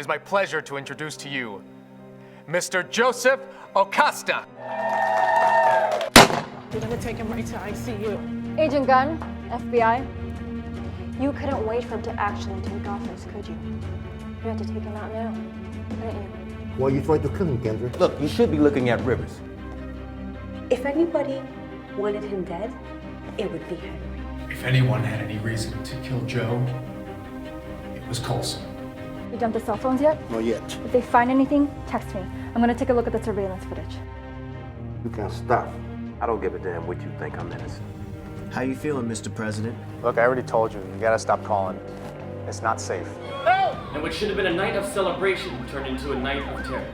my pleasure to introduce to you Mr. Joseph Acosta. We're gonna take him right to ICU. Agent Gunn, FBI. You couldn't wait for him to actually take office, could you? You had to take him out now, didn't you? Well, you tried to kill him, Kendra. Look, you should be looking at Rivers. If anybody wanted him dead, it would be Henry. If anyone had any reason to kill Joe, it was Coulson. You dumped the cell phones yet? Not yet. If they find anything, text me. I'm gonna take a look at the surveillance footage. You can't stop. I don't give a damn what you think I'm innocent. How you feeling, Mr. President? Look, I already told you, you gotta stop calling. It's not safe. And what should have been a night of celebration turned into a night of terror.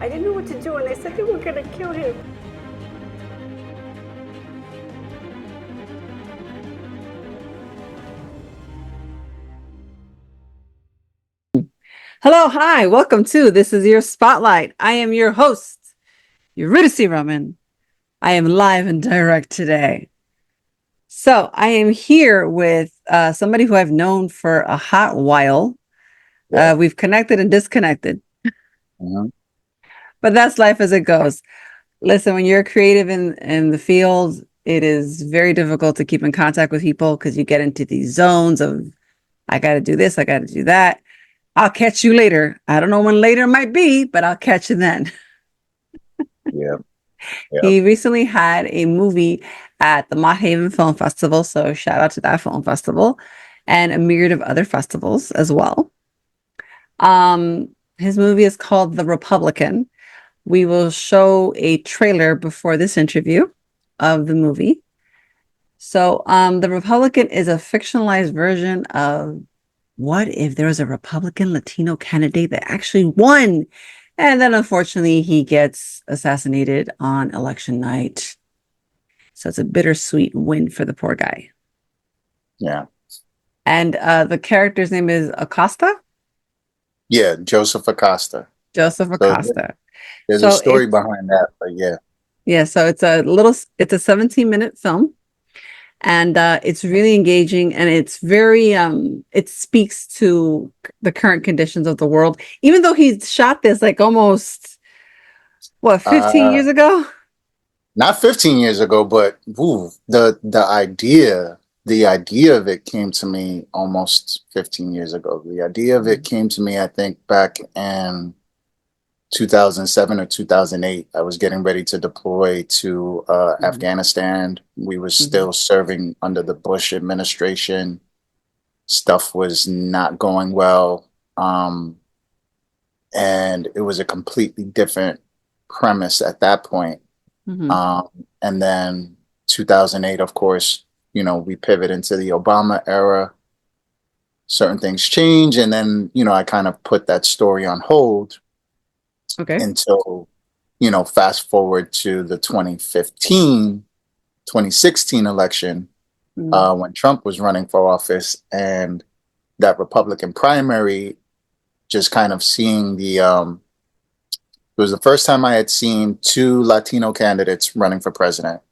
I didn't know what to do, and they said they were gonna kill him. Hello, hi, welcome to This Is Your Spotlight. I am your host, Eurydice Roman. I am live and direct today. So I am here with somebody who I've known for a hot while. We've connected and disconnected. But that's life as it goes. Listen, when you're creative in the field, it is very difficult to keep in contact with people because you get into these zones of, I got to do this, I got to do that. I'll catch you later. I don't know when later might be, but I'll catch you then. Yeah. He recently had a movie at the Mott Haven Film Festival. So shout out to that film festival and a myriad of other festivals as well. His movie is called The Republican. We will show a trailer before this interview of the movie. So The Republican is a fictionalized version of what if there was a Republican Latino candidate that actually won? And then unfortunately he gets assassinated on election night. So it's a bittersweet win for the poor guy. Yeah. And the character's name is Acosta? Yeah, Joseph Acosta. Joseph Acosta. So there's a story behind that, but yeah. Yeah, so it's a 17-minute film. And it's really engaging, and it's very it speaks to the current conditions of the world, even though he shot this like almost 15 years ago. Not 15 years ago, but the idea of it came to me almost 15 years ago. The idea of it came to me, I think, back in 2007 or 2008. I was getting ready to deploy to Afghanistan. We were still serving under the Bush administration. Stuff was not going well. And it was a completely different premise at that point. And then 2008, of course, we pivot into the Obama era. Certain things change. And then, I kind of put that story on hold. Okay. Until, fast forward to the 2016 election, when Trump was running for office, and that Republican primary, just kind of seeing it was the first time I had seen two Latino candidates running for president.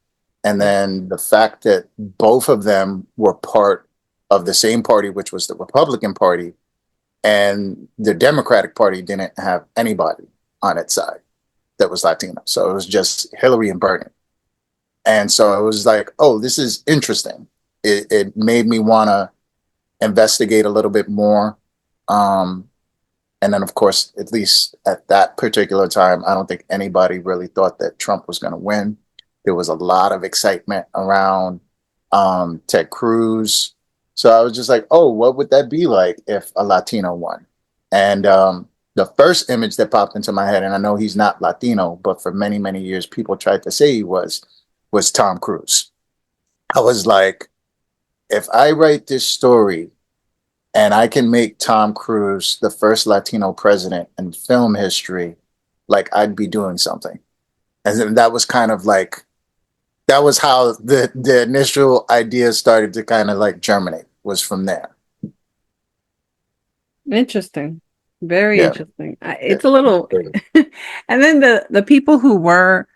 And then the fact that both of them were part of the same party, which was the Republican Party, and the Democratic Party didn't have anybody on its side that was Latino. So it was just Hillary and Bernie. And so it was like, oh, this is interesting. It made me want to investigate a little bit more. And then, of course, at least at that particular time, I don't think anybody really thought that Trump was going to win. There was a lot of excitement around Ted Cruz. So I was just like, oh, what would that be like if a Latino won? And the first image that popped into my head, and I know he's not Latino, but for many, many years, people tried to say he was Tom Cruise. I was like, if I write this story and I can make Tom Cruise the first Latino president in film history, like I'd be doing something. And then that was kind of like, that was how the initial idea started to kind of like germinate, was from there. Interesting. Very interesting. It's a little, and then the people who were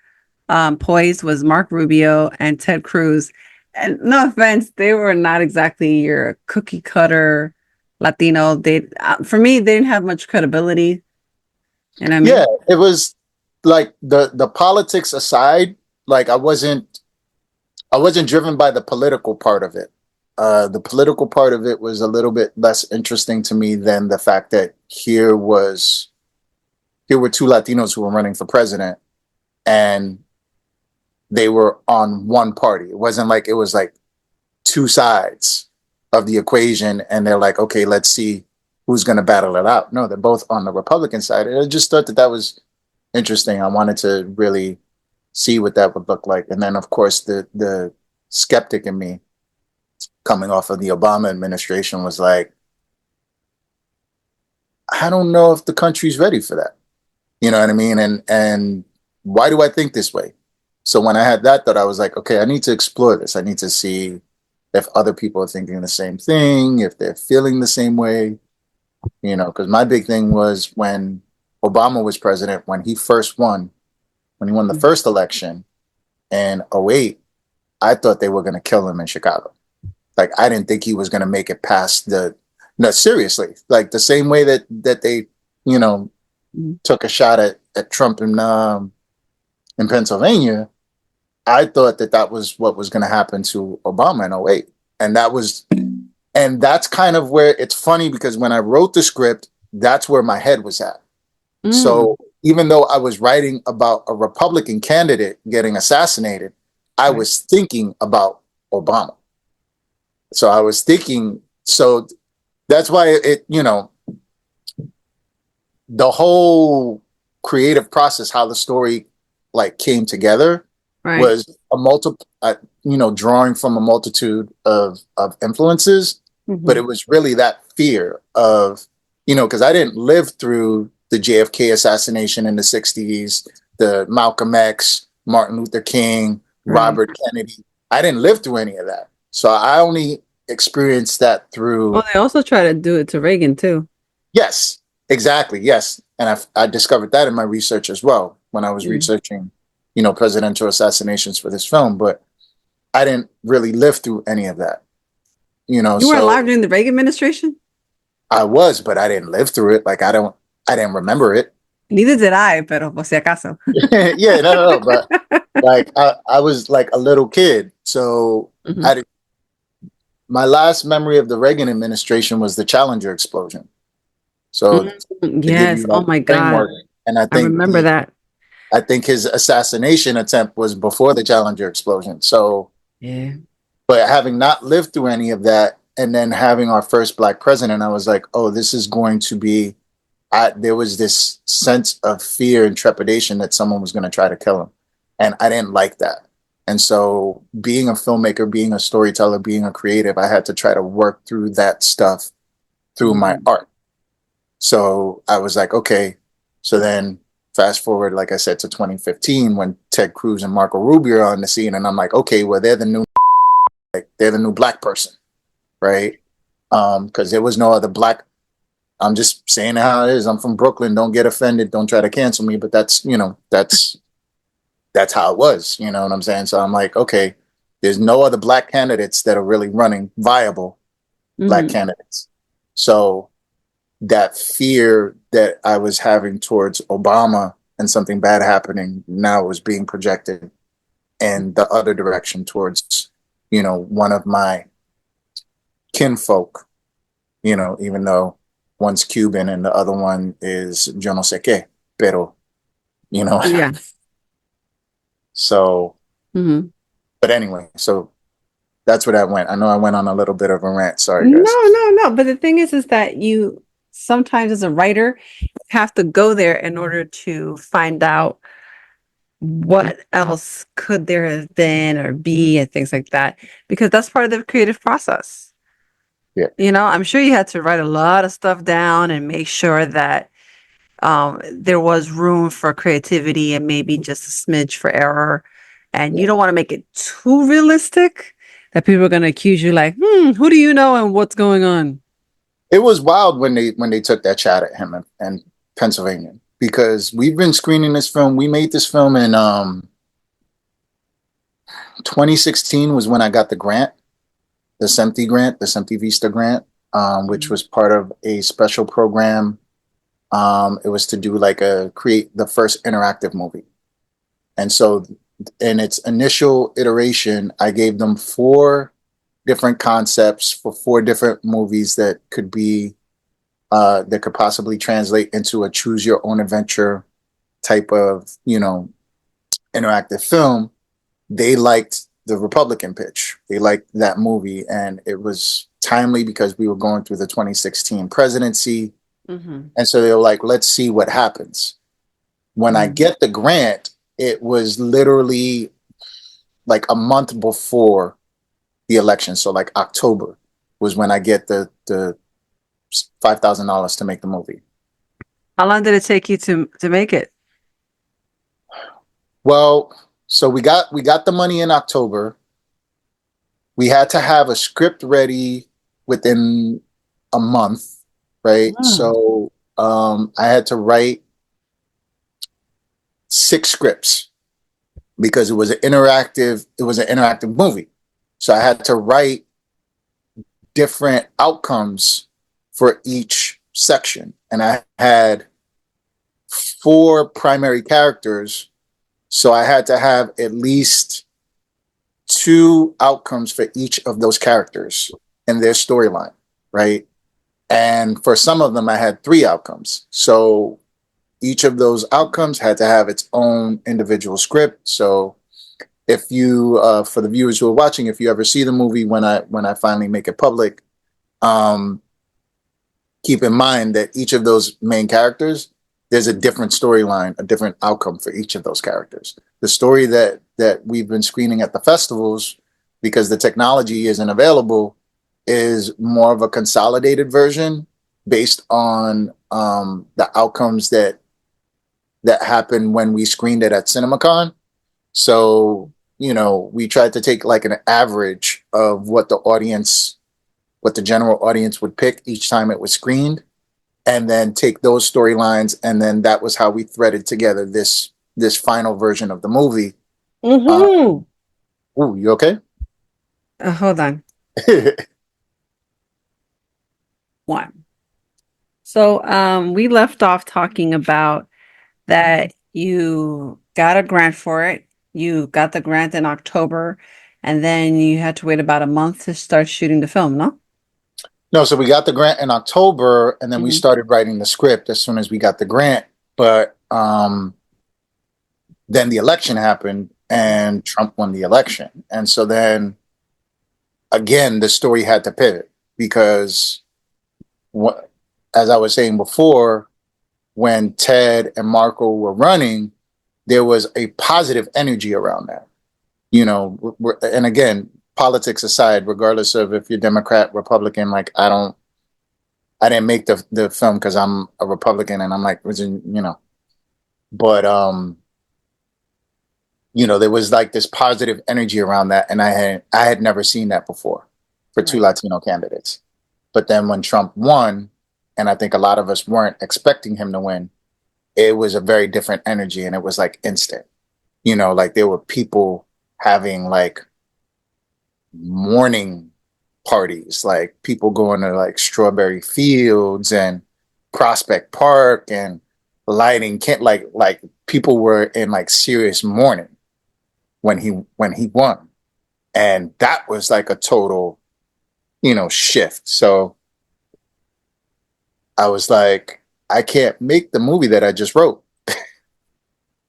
poised was Mark Rubio and Ted Cruz. And no offense, they were not exactly your cookie cutter Latino. They, for me, they didn't have much credibility. You know what I mean? Yeah, it was like the politics aside, like I wasn't driven by the political part of it. The political part of it was a little bit less interesting to me than the fact that here were two Latinos who were running for president, and they were on one party. It wasn't like it was like two sides of the equation, and they're like, okay, let's see who's going to battle it out. No, they're both on the Republican side. And I just thought that was interesting. I wanted to really see what that would look like. And then, of course, the skeptic in me coming off of the Obama administration was like, I don't know if the country's ready for that. You know what I mean? And why do I think this way? So when I had that thought, I was like, okay, I need to explore this. I need to see if other people are thinking the same thing, if they're feeling the same way, you know, because my big thing was when Obama was president, when he won the first election in '08, I thought they were going to kill him in Chicago. Like, I didn't think he was going to make it past no, seriously, like the same way that they, you know, took a shot at Trump in Pennsylvania. I thought that was what was going to happen to Obama in '08. And that's kind of where it's funny, because when I wrote the script, that's where my head was at. So even though I was writing about a Republican candidate getting assassinated, I was thinking about Obama. So I was thinking, so that's why the whole creative process, how the story like came together, was drawing from a multitude of influences, but it was really that fear of, because I didn't live through the JFK assassination in the '60s, the Malcolm X, Martin Luther King, Robert Kennedy. I didn't live through any of that. So I only experienced that through. Well, they also try to do it to Reagan too. Yes, exactly. Yes. And I discovered that in my research as well, when I was researching, presidential assassinations for this film, but I didn't really live through any of that. You were alive during the Reagan administration? I was, but I didn't live through it. Like, I didn't remember it. Neither did I, pero por si acaso. Yeah, no, but like I was like a little kid. So my last memory of the Reagan administration was the Challenger explosion. So yes, oh my God. And I remember that. I think his assassination attempt was before the Challenger explosion. So yeah. But having not lived through any of that, and then having our first Black president, I was like, oh, this is going to be, there was this sense of fear and trepidation that someone was going to try to kill him. And I didn't like that. And so being a filmmaker, being a storyteller, being a creative, I had to try to work through that stuff through my art. So I was like, okay. So then fast forward, like I said, to 2015, when Ted Cruz and Marco Rubio are on the scene, and I'm like, okay, well, they're the new Black person, right? Because there was no other Black. I'm just saying how it is. I'm from Brooklyn. Don't get offended. Don't try to cancel me. But that's how it was. You know what I'm saying? So I'm like, okay, there's no other Black candidates that are really running viable Black candidates. So that fear that I was having towards Obama and something bad happening now was being projected in the other direction towards, one of my kinfolk, even though one's Cuban and the other one is yo no sé qué, pero, Yeah. So, but anyway, so that's where that went. I know I went on a little bit of a rant. Sorry, guys. No. But the thing is that you sometimes as a writer have to go there in order to find out what else could there have been or be and things like that, because that's part of the creative process. Yeah. I'm sure you had to write a lot of stuff down and make sure that there was room for creativity and maybe just a smidge for error. And you don't want to make it too realistic that people are going to accuse you like, who do you know and what's going on? It was wild when they took that shot at him in Pennsylvania, because we've been screening this film. We made this film in 2016 was when I got the grant, the SEMTI grant, the SEMTI Vista grant. which was part of a special program. It was to do like create the first interactive movie. And so in its initial iteration, I gave them 4 different concepts for 4 different movies that could be that could possibly translate into a choose your own adventure type of, interactive film. They liked the Republican pitch. They liked that movie, and it was timely because we were going through the 2016 presidency. And so they were like, let's see what happens. When I get the grant, it was literally like a month before the election. So like October was when I get the $5,000 to make the movie. How long did it take you to make it? Well, so we got the money in October. We had to have a script ready within a month, right? So I had to write 6 scripts because it was an interactive movie. So I had to write different outcomes for each section. And I had 4 primary characters. So I had to have at least 2 outcomes for each of those characters in their storyline, right? And for some of them, I had 3 outcomes. So each of those outcomes had to have its own individual script. So if you, for the viewers who are watching, if you ever see the movie when I finally make it public, keep in mind that each of those main characters, there's a different storyline, a different outcome for each of those characters. The story that we've been screening at the festivals, because the technology isn't available, is more of a consolidated version based on the outcomes that happened when we screened it at CinemaCon. So, we tried to take like an average of what the general audience would pick each time it was screened, and then take those storylines, and then that was how we threaded together this final version of the movie. Ooh, you okay? Hold on. 1. So we left off talking about that you got a grant for it. You got the grant in October, and then you had to wait about a month to start shooting the film, no? No, so we got the grant in October, and then we started writing the script as soon as we got the grant. But then the election happened, and Trump won the election. And so then, again, the story had to pivot because, as I was saying before, when Ted and Marco were running, there was a positive energy around that. And again, politics aside, regardless of if you're Democrat, Republican, like I didn't make the film because I'm a Republican and I'm like, but there was like this positive energy around that, and I had never seen that before for 2 Latino candidates. But then when Trump won, and I think a lot of us weren't expecting him to win, it was a very different energy, and it was like instant. Like there were people having like morning parties, like people going to like Strawberry Fields and Prospect Park and lighting like people were in like serious mourning when he won. And that was like a total, shift. So I was like, I can't make the movie that I just wrote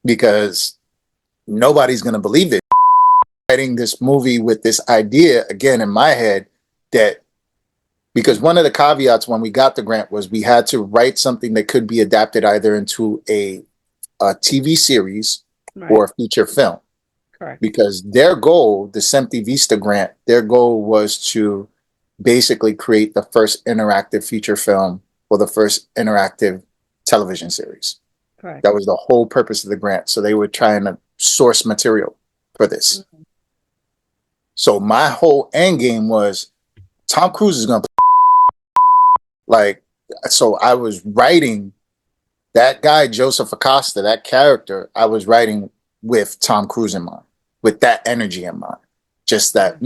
because nobody's going to believe it. Writing this movie with this idea again in my head that, because one of the caveats when we got the grant was we had to write something that could be adapted either into a TV series or a feature film. Correct. Because their goal, the Semti Vista grant, their goal was to basically create the first interactive feature film or the first interactive television series. Correct. That was the whole purpose of the grant. So they were trying to source material for this. So my whole end game was Tom Cruise is going to like, so I was writing that guy, Joseph Acosta, that character, I was writing with Tom Cruise in mind, with that energy in mind. Just that,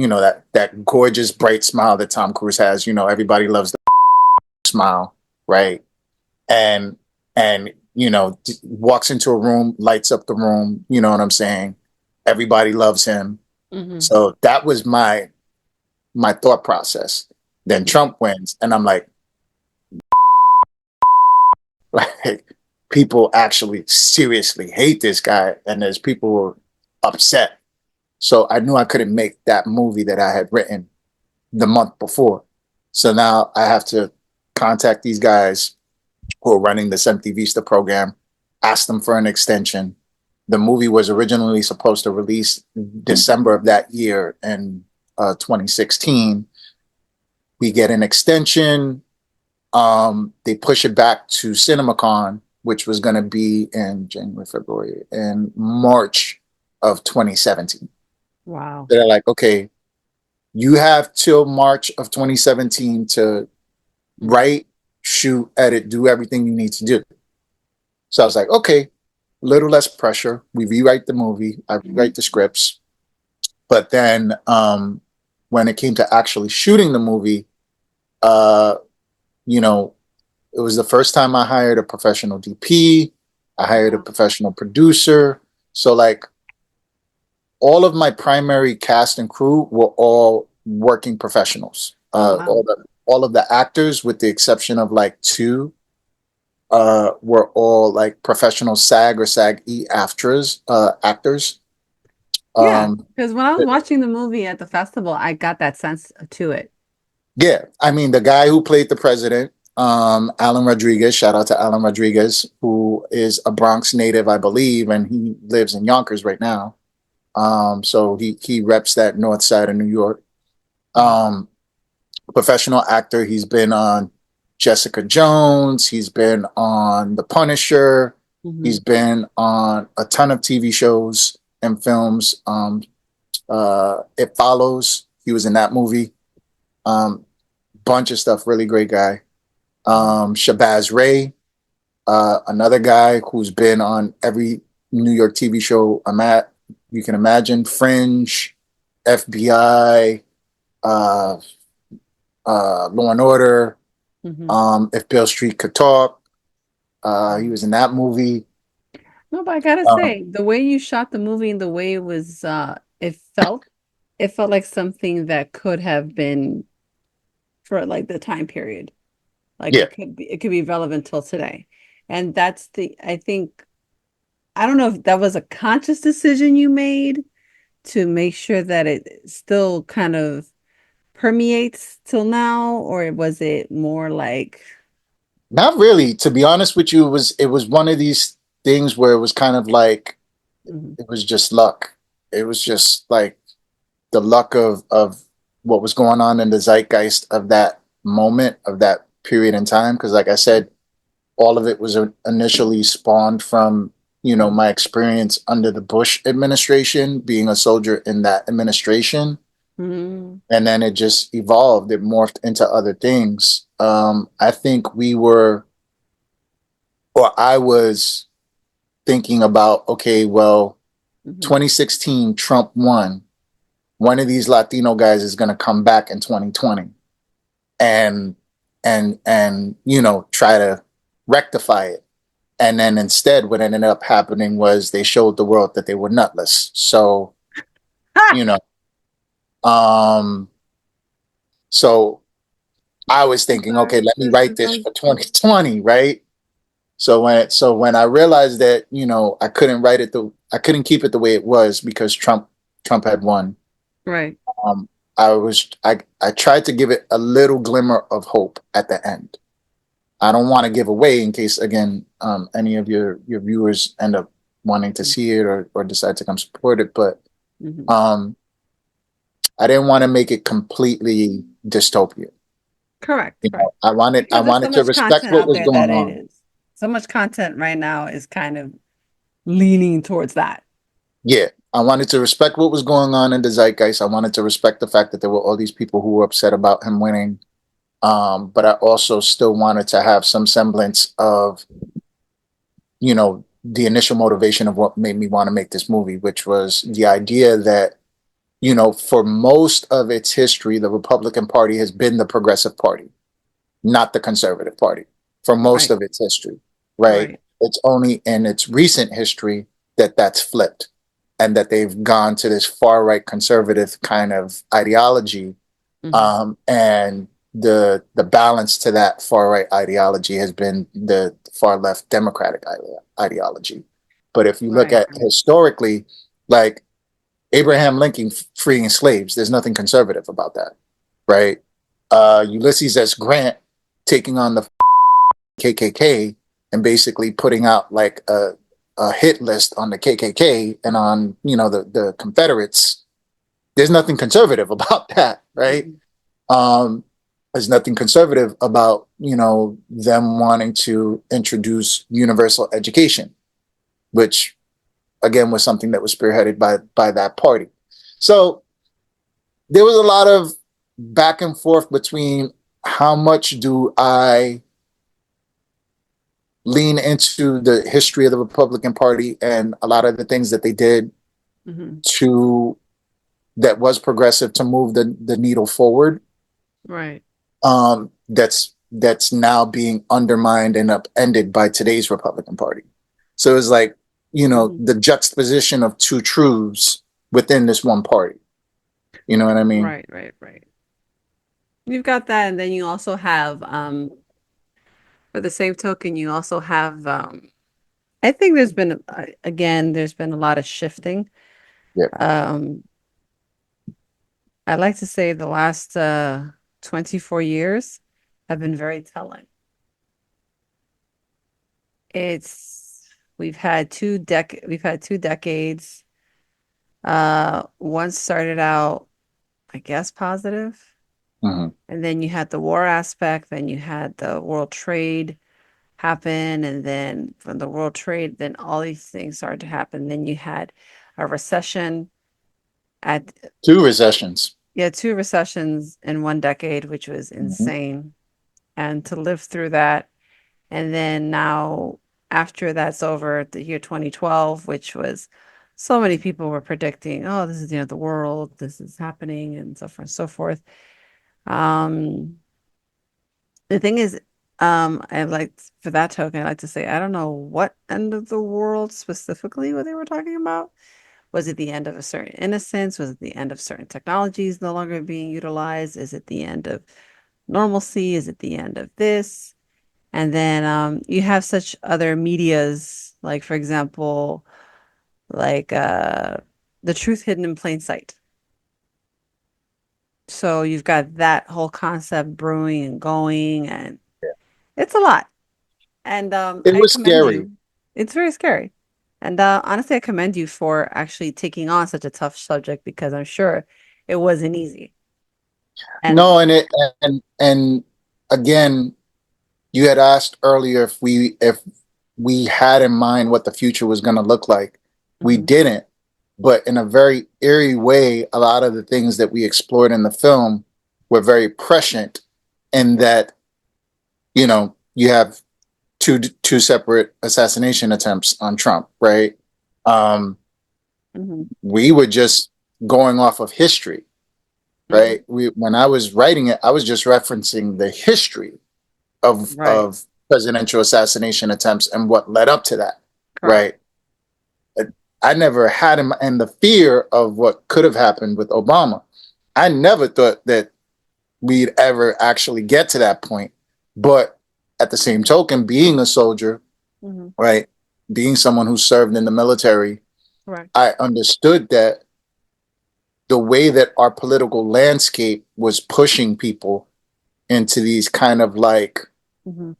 that gorgeous, bright smile that Tom Cruise has, everybody loves that. smile, right? And you know, walks into a room, lights up the room. You know what I'm saying? Everybody loves him. So that was my thought process. Then Trump wins, and I'm like, like people actually seriously hate this guy, and there's people who are upset. So I knew I couldn't make that movie that I had written the month before. So now I have to contact these guys who are running the Empty Vista program, ask them for an extension. The movie was originally supposed to release December of that year in 2016. We get an extension. They push it back to CinemaCon, which was going to be in January, February, and March of 2017. Wow. They're like, okay, you have till March of 2017 to write, shoot, edit, do everything you need to do. So I was like, okay, a little less pressure. We rewrite the movie. I rewrite the scripts. But then when it came to actually shooting the movie, you know, it was the first time I hired a professional DP. I hired a professional producer. So like all of my primary cast and crew were all working professionals. All of the actors, with the exception of like 2, were all like professional SAG or SAG-E actors. Yeah, because when I was watching the movie at the festival, I got that sense to it. Yeah, I mean the guy who played the president, Alan Rodriguez. Shout out to Alan Rodriguez, who is a Bronx native, I believe, and he lives in Yonkers right now. So he reps that north side of New York. Professional actor. He's been on Jessica Jones. He's been on The Punisher. He's been on a ton of TV shows and films. It Follows. He was in that movie. Bunch of stuff. Really great guy. Shabazz Ray, another guy who's been on every New York TV show I'm at. You can imagine Fringe, FBI, Law and Order. If Beale Street Could Talk, he was in that movie. No, but I gotta say, the way you shot the movie and the way it was, it felt like something that could have been for like the time period. Like Yeah. it could be relevant till today. And that's I think, I don't know if that was a conscious decision you made to make sure that it still kind of permeates till now, or was it more like Not really, to be honest with you. It was one of these things where it was kind of like it was just luck. It was just like the luck of what was going on in the zeitgeist of that moment, of that period in time. Because like I said, all of it was initially spawned from, you know, my experience under the Bush administration, being a soldier in that administration. And then it just evolved. It morphed into other things. I think I was thinking about, okay, well, 2016, Trump won. One of these Latino guys is going to come back in 2020 and you know, try to rectify it. And then instead what ended up happening was they showed the world that they were nutless. So you know, so I was thinking, okay, let me write this for 2020, right? So when I realized that, you know, I couldn't keep it the way it was because Trump had won. right? I tried to give it a little glimmer of hope at the end. I don't want to give away in case, again, any of your viewers end up wanting to see it or decide to come support it. But I didn't want to make it completely dystopian. Correct. You know, I wanted to respect what was going on. So much content right now is kind of leaning towards that. Yeah, I wanted to respect what was going on in the zeitgeist. I wanted to respect the fact that there were all these people who were upset about him winning. But I also still wanted to have some semblance of, you know, the initial motivation of what made me want to make this movie, which was the idea that, you know, for most of its history, the Republican Party has been the progressive party. not the Conservative Party for most Right. of its history, right? Right. It's only in its recent history that that's flipped and that they've gone to this far right conservative kind of ideology. And the balance to that far right ideology has been the far left democratic ideology. But if you look Right. at historically, like Abraham Lincoln freeing slaves, there's nothing conservative about that, right? Ulysses S. Grant taking on the KKK and basically putting out like a hit list on the KKK and on, you know, the Confederates. There's nothing conservative about that, right? There's nothing conservative about, you know, them wanting to introduce universal education, which again was something that was spearheaded by that party. So there was a lot of back and forth between how much do I lean into the history of the Republican Party and a lot of the things that they did to that was progressive to move the needle forward. Right. That's now being undermined and upended by today's Republican Party. So it's like, you know, the juxtaposition of two truths within this one party. You know what I mean? Right, right, right. You've got that, and then you also have, for the same token, you also have, I think there's been, again, there's been a lot of shifting. Yeah. I'd like to say the last 24 years have been very telling. We've had two decades. One started out, I guess, positive. Mhm. And then you had the war aspect, then you had the world trade happen, and then from the world trade, then all these things started to happen. Then you had a recession at Two recessions. yeah, two recessions in one decade, which was insane. And to live through that, and then now after that's over, the year 2012, which was so many people were predicting, oh, this is the end of the world, this is happening, and so forth and so forth. The thing is, I like for that token, I like to say I don't know what end of the world specifically what they were talking about. Was it the end of a certain innocence? Was it the end of certain technologies no longer being utilized? Is it the end of normalcy? Is it the end of this? And then you have such other medias, like for example, like the truth hidden in plain sight. So you've got that whole concept brewing and going, and it's a lot. And It I was commend scary. you. It's very scary. And honestly, I commend you for actually taking on such a tough subject because I'm sure it wasn't easy. And No, and again, you had asked earlier if we had in mind what the future was going to look like. We didn't, but in a very eerie way, a lot of the things that we explored in the film were very prescient in that, you know, you have two separate assassination attempts on Trump, right? We were just going off of history, right? When I was writing it, I was just referencing the history of presidential assassination attempts and what led up to that, right? I never had him, and the fear of what could have happened with Obama. I never thought that we'd ever actually get to that point. But at the same token, being a soldier, right, being someone who served in the military, I understood that the way that our political landscape was pushing people into these kind of like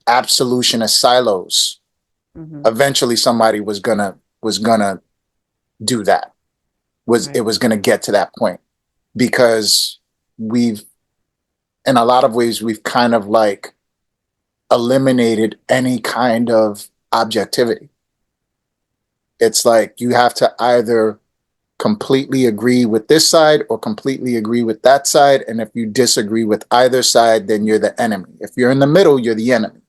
absolutionist silos, eventually somebody was gonna do that. It was gonna get to that point because we've in a lot of ways we've kind of like eliminated any kind of objectivity. It's like you have to either completely agree with this side or completely agree with that side. And if you disagree with either side, then you're the enemy. If you're in the middle, you're the enemy.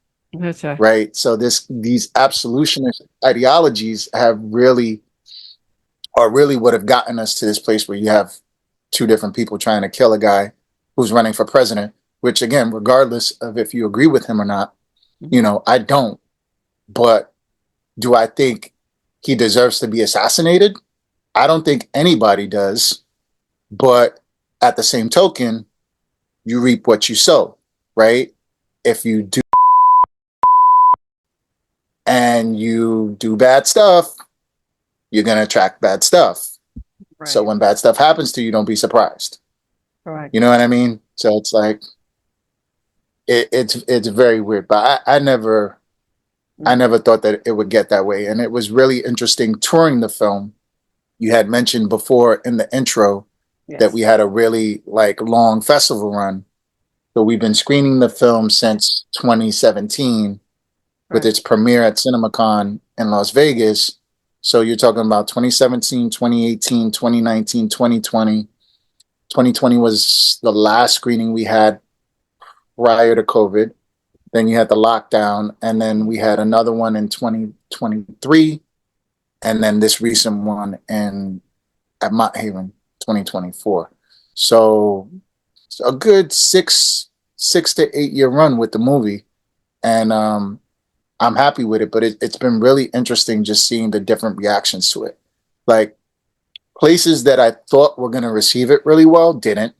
Right. So these absolutionist ideologies are really what have gotten us to this place where you have two different people trying to kill a guy who's running for president which again, regardless of if you agree with him or not, you know, I don't. But do I think he deserves to be assassinated? I don't think anybody does. But at the same token, you reap what you sow, right? If you do and you do bad stuff, you're going to attract bad stuff. Right. So when bad stuff happens to you, don't be surprised. Correct. You know what I mean? So it's like it's very weird. But I never thought that it would get that way. And it was really interesting touring the film. You had mentioned before in the intro that we had a really like long festival run. So we've been screening the film since 2017 with its premiere at CinemaCon in Las Vegas. So you're talking about 2017, 2018, 2019, 2020. 2020 was the last screening we had prior to COVID. Then you had the lockdown, and then we had another one in 2023, and then this recent one at Mott Haven, 2024. So it's a good 6 to 8 year run with the movie, and I'm happy with it. But it's been really interesting just seeing the different reactions to it. Like places that I thought were going to receive it really well didn't.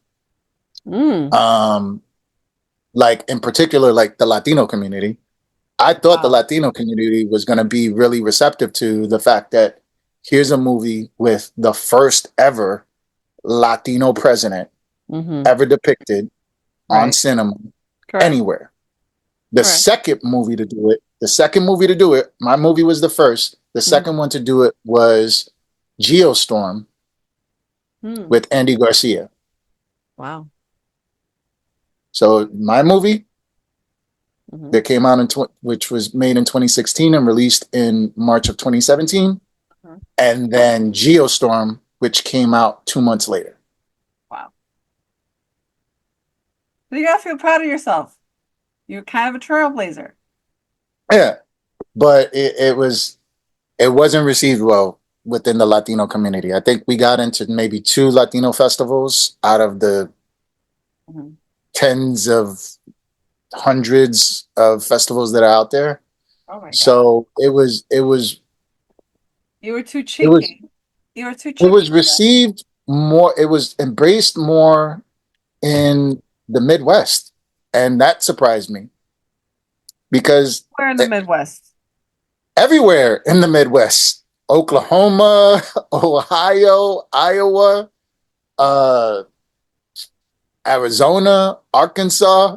Like in particular, like the Latino community. I thought the Latino community was going to be really receptive to the fact that here's a movie with the first ever Latino president ever depicted on cinema anywhere. The second movie to do it, my movie was the first. The second one to do it was Geostorm with Andy Garcia. Wow. So my movie that came out which was made in 2016 and released in March of 2017, and then Geostorm, which came out 2 months later. Wow. So you gotta feel proud of yourself. You're kind of a trailblazer. Yeah, but it wasn't received well within the Latino community. I think we got into maybe 2 Latino festivals out of the tens of hundreds of festivals that are out there. Oh my God. So it was you were too cheeky. It was received more, it was embraced more in the Midwest. And that surprised me. Because where in the Midwest? Everywhere in the Midwest. Oklahoma, Ohio, Iowa, Arizona, Arkansas.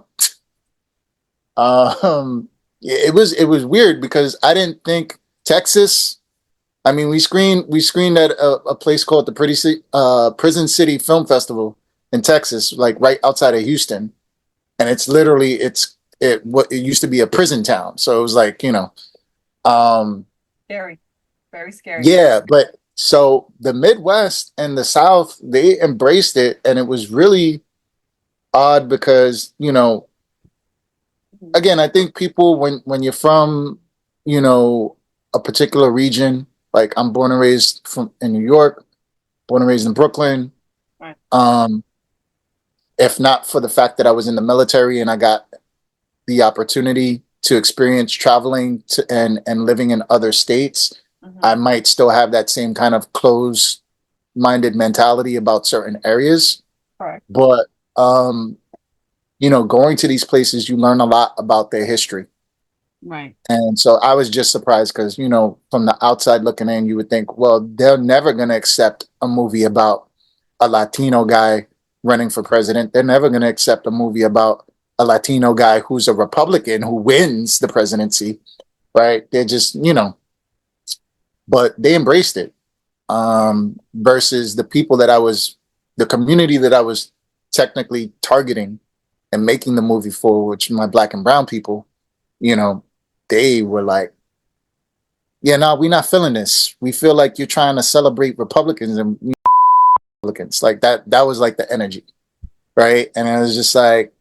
It was weird because I didn't think Texas. I mean, we screened at a place called the Prison City Film Festival in Texas, like right outside of Houston, and it's literally it used to be a prison town, so it was like scary, very scary. Yeah, but so the Midwest and the South, they embraced it, and it was really odd because again, I think people when you're from a particular region, like I'm born and raised in New York, born and raised in Brooklyn. Right. If not for the fact that I was in the military and I got the opportunity to experience traveling and living in other states, I might still have that same kind of closed-minded mentality about certain areas. Correct. But going to these places, you learn a lot about their history. Right. And so I was just surprised because, from the outside looking in, you would think, well, they're never going to accept a movie about a Latino guy running for president. They're never going to accept a movie about a Latino guy who's a Republican who wins the presidency, right? They're just, but they embraced it. Versus the people the community that I was technically targeting and making the movie for, which my Black and brown people, they were like, yeah, no, we're not feeling this. We feel like you're trying to celebrate Republicans and Republicans. Like that was like the energy. Right. And I was just like,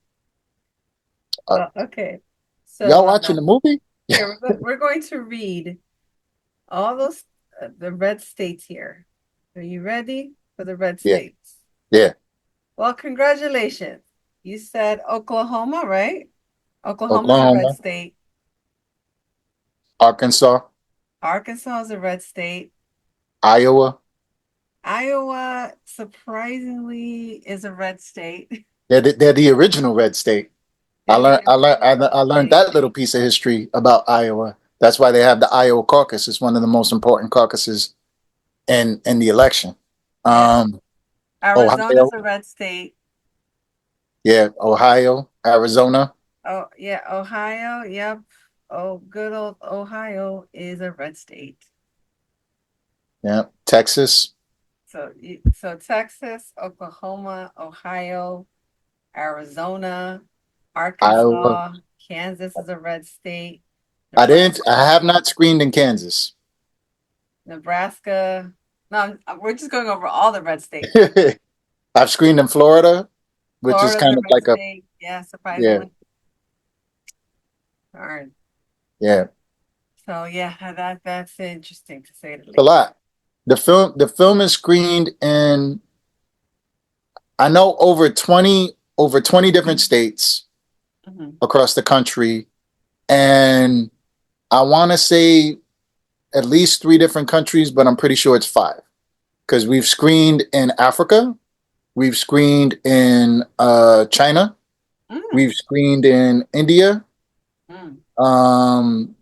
okay. So y'all watching the movie? Yeah, we're going to read all those the red states here. Are you ready for the red states? Yeah. Well, congratulations. You said Oklahoma, right? Oklahoma's a red Oklahoma, state. Arkansas, Arkansas is a red state. Iowa. Iowa, surprisingly, is a red state. They're the original red state. I learned that little piece of history about Iowa. That's why they have the Iowa caucus. It's one of the most important caucuses in the election. Yeah. Arizona's Ohio, a red state. yeah, Ohio, Arizona, Oh, yeah, Ohio. Yep. Oh, good old Ohio is a red state. yeah, Texas, So Texas, Oklahoma, Ohio, Arizona, Iowa. Arkansas, Kansas is a red state. I have Nebraska, not screened in Kansas. Nebraska. No, we're just going over all the red states. I've screened in Florida, which is Florida's kind a of red like a, state. Yeah, yeah, surprisingly. Darn. yeah, So yeah, that's interesting to say the a least. lot. The film is screened in, I know, over 20 different states Mhm. across the country. And I want to say at least 3 different countries, but I'm pretty sure it's 5 because we've screened in Africa, we've screened in China, Mm, we've screened in India, mm.